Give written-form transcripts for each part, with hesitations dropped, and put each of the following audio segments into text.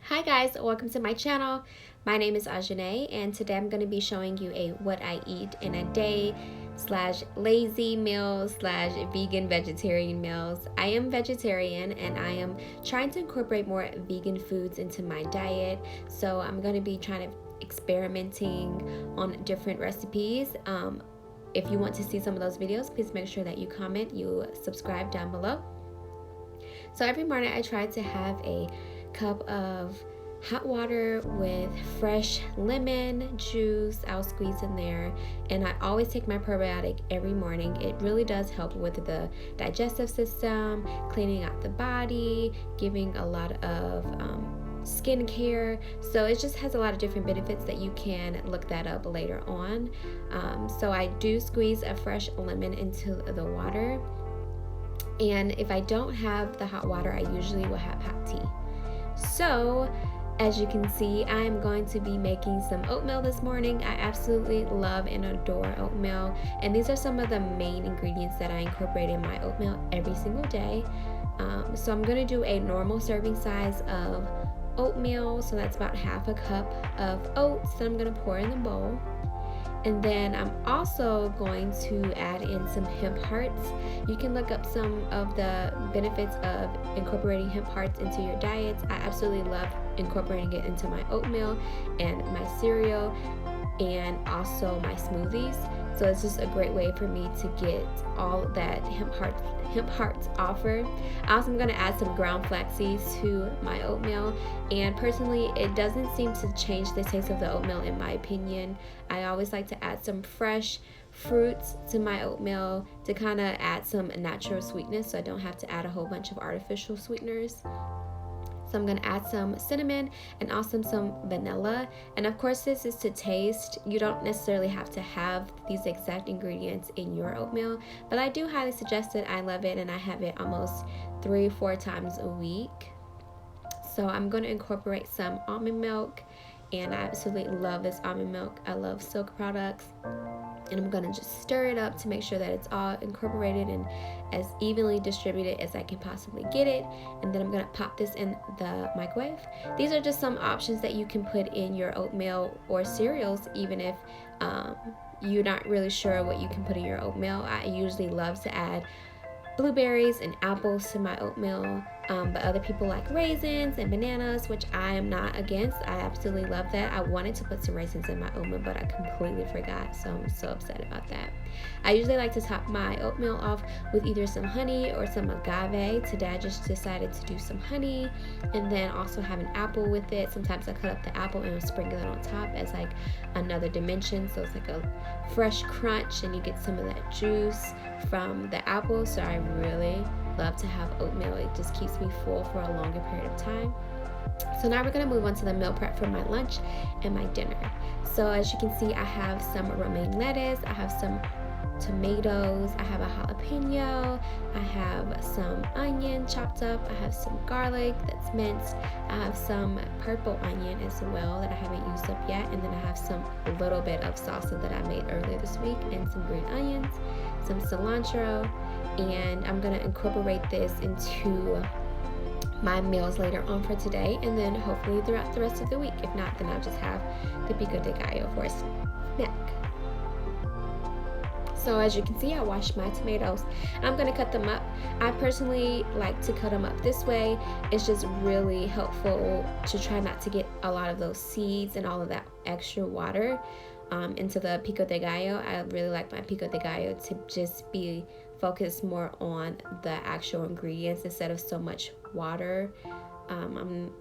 Hi guys, welcome to my channel. My name is Ajane and today I'm going to be showing you a what I eat in a day slash lazy meals slash vegan vegetarian meals. I am vegetarian and I am trying to incorporate more vegan foods into my diet. So I'm going to be trying to experimenting on different recipes. If you want to see some of those videos, please make sure that you comment, you subscribe down below. So every morning I try to have a cup of hot water with fresh lemon juice. I'll squeeze in there, and I always take my probiotic every morning. It really does help with the digestive system, cleaning out the body, giving a lot of skincare. So it just has a lot of different benefits that you can look that up later on. So I do squeeze a fresh lemon into the water. And if I don't have the hot water, I usually will have hot tea. So, as you can see, I am going to be making some oatmeal this morning. I absolutely love and adore oatmeal. And these are some of the main ingredients that I incorporate in my oatmeal every single day. So I'm going to do a normal serving size of oatmeal. So that's about half a cup of oats that I'm going to pour in the bowl. And then I'm also going to add in some hemp hearts. You can look up some of the benefits of incorporating hemp hearts into your diets. I absolutely love incorporating it into my oatmeal and my cereal and also my smoothies. So it's just a great way for me to get all that hemp hearts offer. I also am going to add some ground flax seeds to my oatmeal, and personally it doesn't seem to change the taste of the oatmeal in my opinion. I always like to add some fresh fruits to my oatmeal to kind of add some natural sweetness, so I don't have to add a whole bunch of artificial sweeteners. So I'm going to add some cinnamon and also some vanilla. And of course, this is to taste. You don't necessarily have to have these exact ingredients in your oatmeal, but I do highly suggest it. I love it and I have it almost 3-4 times a week. So I'm going to incorporate some almond milk, and I absolutely love this almond milk. I love Silk products. And I'm going to just stir it up to make sure that it's all incorporated and as evenly distributed as I can possibly get it. And then I'm going to pop this in the microwave. These are just some options that you can put in your oatmeal or cereals, even if you're not really sure what you can put in your oatmeal. I usually love to add blueberries and apples to my oatmeal, but other people like raisins and bananas, which I am not against. I absolutely love that. I wanted to put some raisins in my oatmeal, but I completely forgot, so I'm so upset about that. I usually like to top my oatmeal off with either some honey or some agave. Today I just decided to do some honey and then also have an apple with it. Sometimes I cut up the apple and sprinkle it on top as like another dimension, so it's like a fresh crunch and you get some of that juice from the apple. So I really love to have oatmeal. It just keeps me full for a longer period of time. So now we're going to move on to the meal prep for my lunch and my dinner. So as you can see, I have some romaine lettuce, I have some tomatoes, I have a jalapeno, I have some onion chopped up, I have some garlic that's minced, I have some purple onion as well that I haven't used up yet, and then I have some little bit of salsa that I made earlier this week, and some green onions, some cilantro, and I'm going to incorporate this into my meals later on for today, and then hopefully throughout the rest of the week. If not, then I'll just have the pico de gallo for a snack. So as you can see, I washed my tomatoes. I'm going to cut them up. I personally like to cut them up this way. It's just really helpful to try not to get a lot of those seeds and all of that extra water into the pico de gallo. I really like my pico de gallo to just be focused more on the actual ingredients instead of so much water. I'm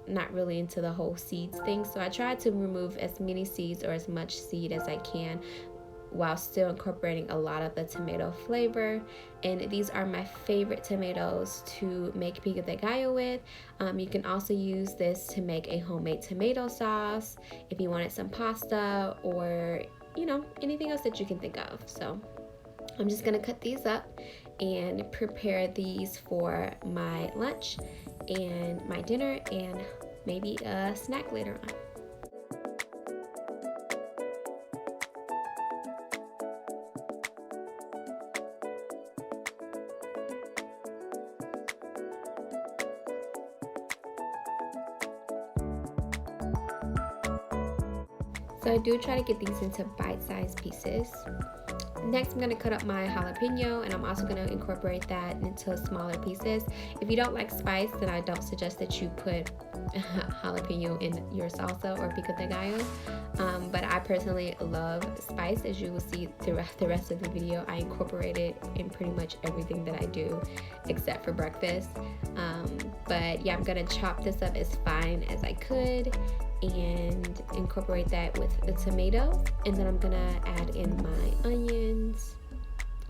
not really into the whole seeds thing, so I try to remove as many seeds or as much seed as I can while still incorporating a lot of the tomato flavor. And these are my favorite tomatoes to make pico de gallo with. You can also use this to make a homemade tomato sauce if you wanted some pasta or anything else that you can think of. So I'm just gonna cut these up and prepare these for my lunch and my dinner and maybe a snack later on. So I do try to get these into bite-sized pieces. Next, I'm going to cut up my jalapeno, and I'm also going to incorporate that into smaller pieces. If you don't like spice, then I don't suggest that you put jalapeno in your salsa or pico de gallo. But I personally love spice. As you will see throughout the rest of the video, I incorporate it in pretty much everything that I do except for breakfast. But yeah, I'm going to chop this up as fine as I could and incorporate that with the tomatoes, and then I'm gonna add in my onions,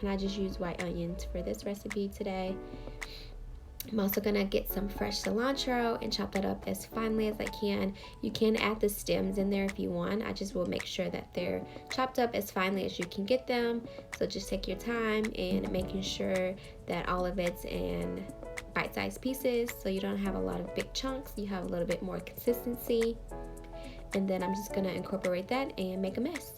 and I just use white onions for this recipe today. I'm also gonna get some fresh cilantro and chop that up as finely as I can. You can add the stems in there if you want. I just will make sure that they're chopped up as finely as you can get them. So just take your time and making sure that all of it's in bite-sized pieces, so you don't have a lot of big chunks. You have a little bit more consistency. And then I'm just gonna incorporate that and make a mess.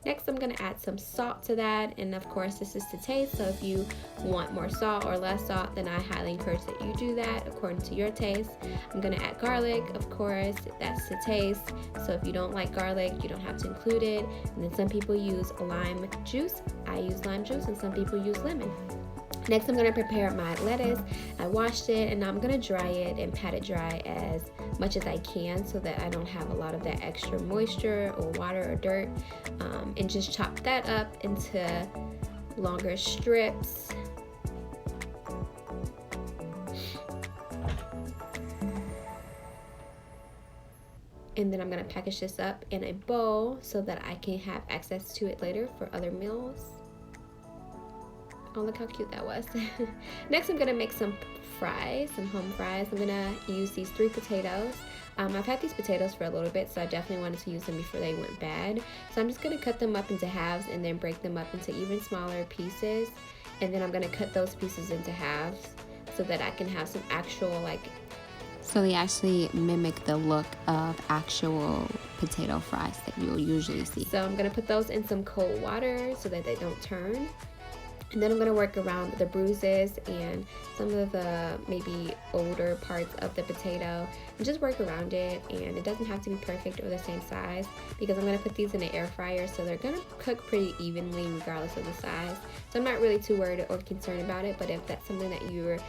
Next, I'm gonna add some salt to that, and of course this is to taste, so if you want more salt or less salt, then I highly encourage that you do that according to your taste. I'm gonna add garlic, of course, that's to taste, so if you don't like garlic, you don't have to include it. And then some people use lime juice. I use lime juice, and some people use lemon. Next, I'm going to prepare my lettuce. I washed it, and I'm going to dry it and pat it dry as much as I can so that I don't have a lot of that extra moisture or water or dirt, and just chop that up into longer strips. And then I'm going to package this up in a bowl so that I can have access to it later for other meals. Oh, look how cute that was. Next, I'm gonna make some fries, some home fries. I'm gonna use these 3 potatoes. I've had these potatoes for a little bit, so I definitely wanted to use them before they went bad. So I'm just gonna cut them up into halves and then break them up into even smaller pieces. And then I'm gonna cut those pieces into halves so that I can have some actual, so they actually mimic the look of actual potato fries that you'll usually see. So I'm gonna put those in some cold water so that they don't turn. And then I'm going to work around the bruises and some of the maybe older parts of the potato and just work around it. And it doesn't have to be perfect or the same size because I'm going to put these in the air fryer, so they're going to cook pretty evenly regardless of the size. So I'm not really too worried or concerned about it, but if that's something that you're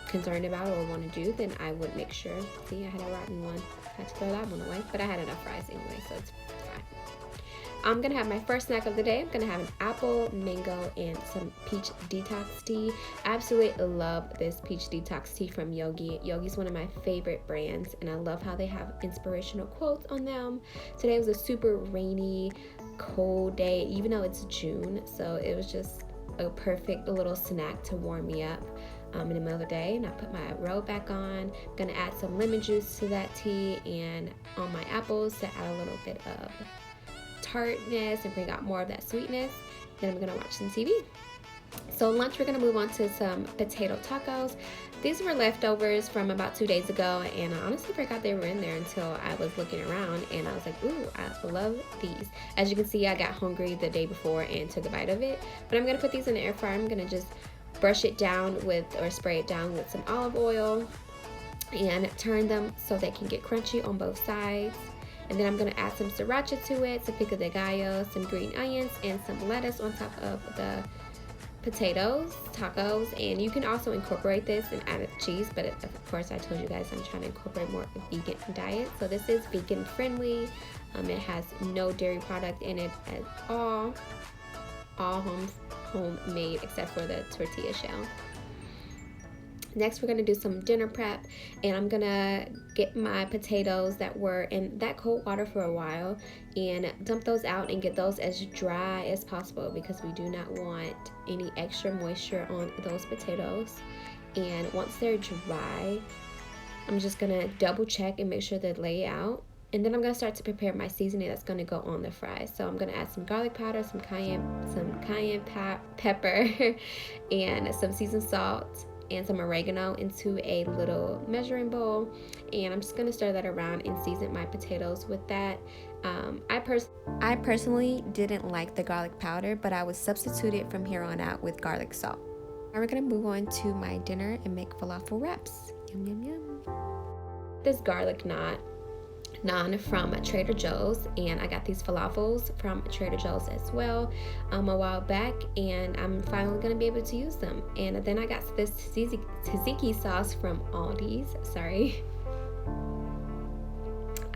concerned about or want to do, then I would make sure. See, I had a rotten one. I had to throw that one away, but I had enough fries anyway, so it's fine. I'm gonna have my first snack of the day. I'm gonna have an apple, mango, and some peach detox tea. I absolutely love this peach detox tea from Yogi. Yogi's one of my favorite brands, and I love how they have inspirational quotes on them. Today was a super rainy, cold day, even though it's June, so it was just a perfect little snack to warm me up in the middle of the day. And I put my robe back on. I'm gonna add some lemon juice to that tea and on my apples to add a little bit of tartness and bring out more of that sweetness. Then I'm gonna watch some TV. So lunch, we're gonna move on to some potato tacos. These were leftovers from about 2 days ago, and I honestly forgot they were in there until I was looking around, and I was like, ooh, I love these. As you can see, I got hungry the day before and took a bite of it, but I'm gonna put these in the air fryer. I'm gonna just brush it down with, or spray it down with some olive oil and turn them so they can get crunchy on both sides. And then I'm going to add some sriracha to it, some pico de gallo, some green onions, and some lettuce on top of the potatoes, tacos. And you can also incorporate this and add cheese, but of course I told you guys I'm trying to incorporate more of a vegan diet. So this is vegan friendly. It has no dairy product in it at all homemade except for the tortilla shell. Next, we're going to do some dinner prep, and I'm going to get my potatoes that were in that cold water for a while and dump those out and get those as dry as possible because we do not want any extra moisture on those potatoes. And once they're dry, I'm just going to double check and make sure they're laid out. And then I'm going to start to prepare my seasoning that's going to go on the fries. So I'm going to add some garlic powder, some cayenne pepper, and some seasoned salt, and some oregano into a little measuring bowl, and I'm just going to stir that around and season my potatoes with that. I personally didn't like the garlic powder, but I would substitute it from here on out with garlic salt. Now we're going to move on to my dinner and make falafel wraps. Yum, yum, yum. this garlic naan from Trader Joe's, and I got these falafels from Trader Joe's as well a while back, and I'm finally gonna be able to use them. And then I got this tzatziki sauce from Aldi's. Sorry.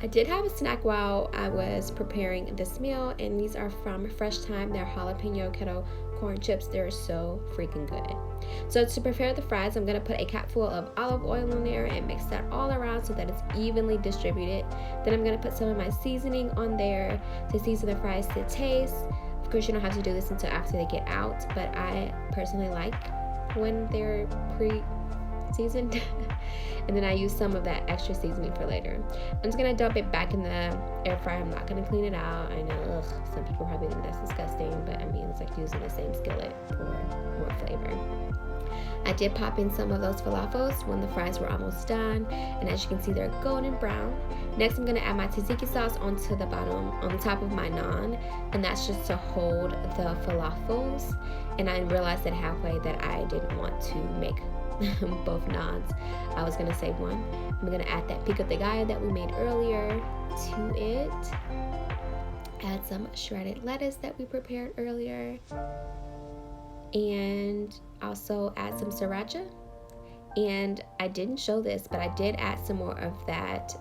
I did have a snack while I was preparing this meal, and these are from Fresh Thyme. They're jalapeno kettle corn chips. They're so freaking good. So to prepare the fries, I'm gonna put a capful of olive oil in there and mix that all around so that it's evenly distributed. Then I'm gonna put some of my seasoning on there to season the fries to taste. Of course, you don't have to do this until after they get out, but I personally like when they're pre-seasoned. And then I use some of that extra seasoning for later. I'm just gonna dump it back in the air fryer. I'm not gonna clean it out. I know, some people probably think that's disgusting, but I mean, it's like using the same skillet for more flavor. I did pop in some of those falafels when the fries were almost done, and as you can see, they're golden brown. Next, I'm gonna add my tzatziki sauce onto the bottom, on the top of my naan, and that's just to hold the falafels. And I realized that halfway that I didn't want to make both naans. I was gonna save one. I'm gonna add that pico de gallo that we made earlier to it. Add some shredded lettuce that we prepared earlier, and also add some sriracha. And I didn't show this, but I did add some more of that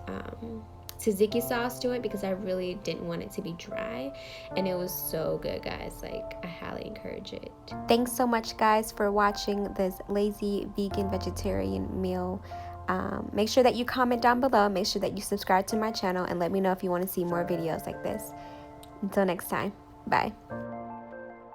tzatziki sauce to it because I really didn't want it to be dry, and it was so good, guys. Like, I highly encourage it. Thanks so much, guys, for watching this lazy vegan vegetarian meal. Make sure that you comment down below, make sure that you subscribe to my channel, and let me know if you want to see more videos like this. Until next time, bye.